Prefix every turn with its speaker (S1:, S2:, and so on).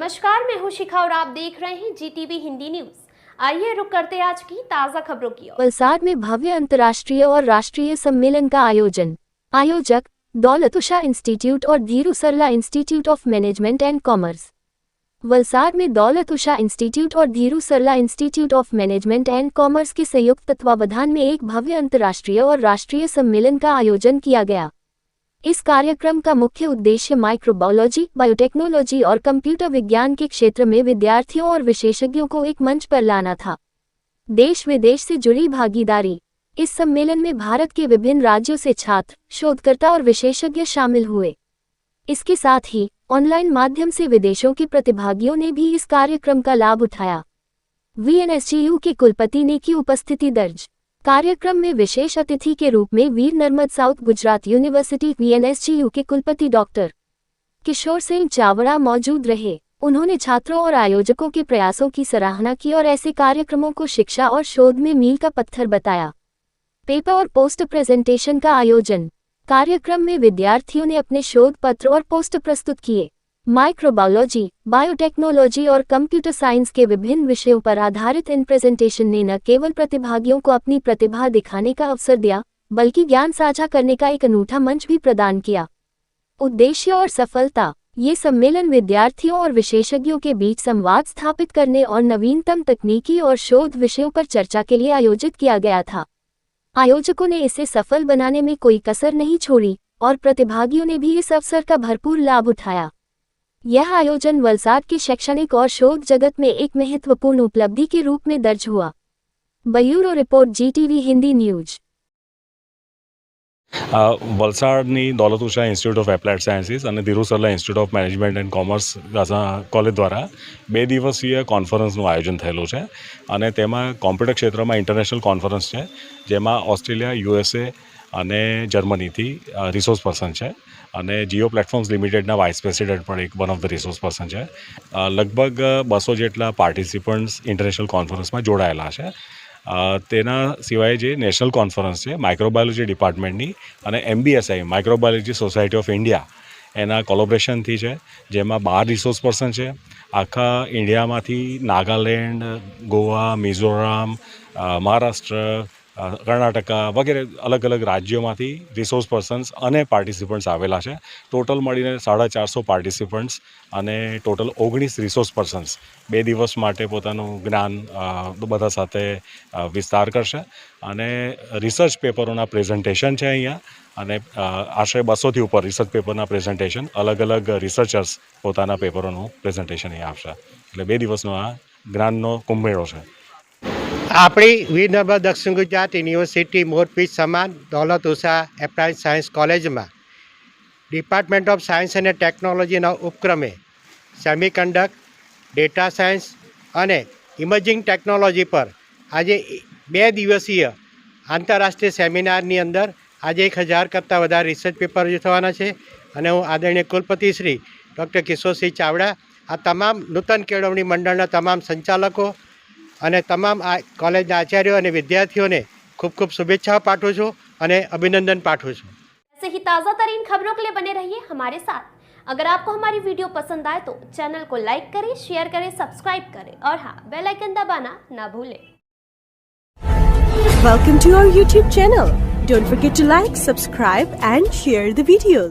S1: नमस्कार, मैं हूं शिखा और आप देख रहे हैं जीटीवी हिंदी न्यूज। आइए रुक करते हैं आज की ताजा खबरों की ओर।
S2: वलसाड में भव्य अंतर्राष्ट्रीय और राष्ट्रीय सम्मेलन का आयोजन। आयोजक दौलत उषा इंस्टीट्यूट और Dhiru Sarla institute of management and commerce. Valsad में दौलत उषा इंस्टीट्यूट और Dhiru Sarla institute of management and commerce के संयुक्त तत्वावधान में एक भव्य अंतर्राष्ट्रीय और राष्ट्रीय सम्मेलन का आयोजन किया गया। इस कार्यक्रम का मुख्य उद्देश्य माइक्रोबायोलॉजी, बायोटेक्नोलॉजी और कंप्यूटर विज्ञान के क्षेत्र में विद्यार्थियों और विशेषज्ञों को एक मंच पर लाना था। देश विदेश से जुड़ी भागीदारी। इस सम्मेलन में भारत के विभिन्न राज्यों से छात्र, शोधकर्ता और विशेषज्ञ शामिल हुए। इसके साथ ही ऑनलाइन माध्यम से विदेशों के प्रतिभागियों ने भी इस कार्यक्रम का लाभ उठाया। वीएनएसजीयू के कुलपति ने की उपस्थिति दर्ज। कार्यक्रम में विशेष अतिथि के रूप में वीर नर्मद साउथ गुजरात यूनिवर्सिटी वीएनएसजीयू के कुलपति डॉक्टर किशोर सिंह चावड़ा मौजूद रहे। उन्होंने छात्रों और आयोजकों के प्रयासों की सराहना की और ऐसे कार्यक्रमों को शिक्षा और शोध में मील का पत्थर बताया। पेपर और पोस्ट प्रेजेंटेशन का आयोजन। कार्यक्रम में विद्यार्थियों ने अपने शोध पत्र और पोस्ट प्रस्तुत किए। माइक्रोबायोलॉजी, बायोटेक्नोलॉजी और कंप्यूटर साइंस के विभिन्न विषयों पर आधारित इन प्रेजेंटेशन ने न केवल प्रतिभागियों को अपनी प्रतिभा दिखाने का अवसर दिया, बल्कि ज्ञान साझा करने का एक अनूठा मंच भी प्रदान किया। उद्देश्य और सफलता। ये सम्मेलन विद्यार्थियों और विशेषज्ञों के बीच संवाद स्थापित करने और नवीनतम तकनीकी और शोध विषयों पर चर्चा के लिए आयोजित किया गया था। आयोजकों ने इसे सफल बनाने में कोई कसर नहीं छोड़ी और प्रतिभागियों ने भी इस अवसर का भरपूर लाभ उठाया। यह आयोजन वलसाड के शैक्षणिक और शोध जगत में एक महत्वपूर्ण उपलब्धि के रूप में दर्ज हुआ। Bureau report GTV Hindi news.
S3: વલસાડની Daulat Usha institute of applied sciences અને Dhiru Sarla institute of management and commerce college દ્વારા 2 દિવસીય કોન્ફરન્સનું આયોજન થયેલું છે અને તેમાં કોમ્પ્યુટર ક્ષેત્રમાં ઇન્ટરનેશનલ કોન્ફરન્સ છે, જેમાં ઓસ્ટ્રેલિયા, યુએસએ અને જર્મનીથી રિસોર્સ પર્સન છે અને જીઓ પ્લેટફોર્મ્સ લિમિટેડના વાઇસ પ્રેસિડેન્ટ પણ એક one of the resource person છે। લગભગ 200 જેટલા પાર્ટિસિપન્ટ્સ ઇન્ટરનેશનલ કોન્ફરન્સમાં જોડાયેલા છે। તેના સિવાય જે નેશનલ કોન્ફરન્સ છે માઇક્રોબાયોલોજી ડિપાર્ટમેન્ટની અને MBSI microbiology society of India એના કોલોબ્રેશનથી છે, જેમાં 12 રિસોર્સ પર્સન છે। આખા ઇન્ડિયામાંથી નાગાલેન્ડ, ગોવા, મિઝોરમ, મહારાષ્ટ્ર, કર્ણાટકા વગેરે અલગ અલગ રાજ્યોમાંથી રિસોર્સ પર્સન્સ અને પાર્ટિસિપન્ટ્સ આવેલા છે। ટોટલ મળીને 450 પાર્ટિસિપન્ટ્સ અને ટોટલ 19 રિસોર્સ પર્સન્સ 2 દિવસ માટે પોતાનું જ્ઞાન બધા સાથે વિસ્તાર કરશે અને રિસર્ચ પેપરોના પ્રેઝન્ટેશન છે અહીંયા અને આશરે 200થી ઉપર રિસર્ચ પેપરના પ્રેઝન્ટેશન અલગ અલગ રિસર્ચર્સ પોતાના પેપરોનું પ્રેઝન્ટેશન અહીંયા આપશે। એટલે 2 દિવસનો આ જ્ઞાનનો કુંભમેળો છે।
S4: આપણી વીર નર્મદ દક્ષિણ ગુજરાત યુનિવર્સિટી મોરપીચ સમાન દૌલત ઉષા એપ્લાઇડ સાયન્સ કોલેજમાં ડિપાર્ટમેન્ટ ઓફ સાયન્સ અને ટેકનોલોજીના ઉપક્રમે સેમિકન્ડક્ટર, ડેટા સાયન્સ અને ઇમર્જિંગ ટેકનોલોજી પર આજે 2 દિવસીય આંતરરાષ્ટ્રીય સેમિનારની અંદર આજે 1000 કરતાં વધારે રિસર્ચ પેપર થવાના છે અને હું આદરણીય કુલપતિ શ્રી ડૉક્ટર કિશોરસિંહ ચાવડા, આ તમામ નૂતન કેળવણી મંડળના તમામ સંચાલકો અને તમામ આ કોલેજના આચાર્યો અને વિદ્યાર્થીઓને ખૂબ ખૂબ શુભેચ્છાઓ પાઠવું છું અને अभिनंदन पाठवूँ છું।
S1: ऐसे ही ताज़ा तरीन खबरों के लिए बने रहिए हमारे साथ। अगर आपको हमारी वीडियो पसंद आए तो चैनल को लाइक करें, शेयर करें, सब्सक्राइब करें और हाँ, बेल आइकन दबाना ना भूलें।
S5: Welcome to our YouTube channel. Don't forget to like, subscribe and share the videos.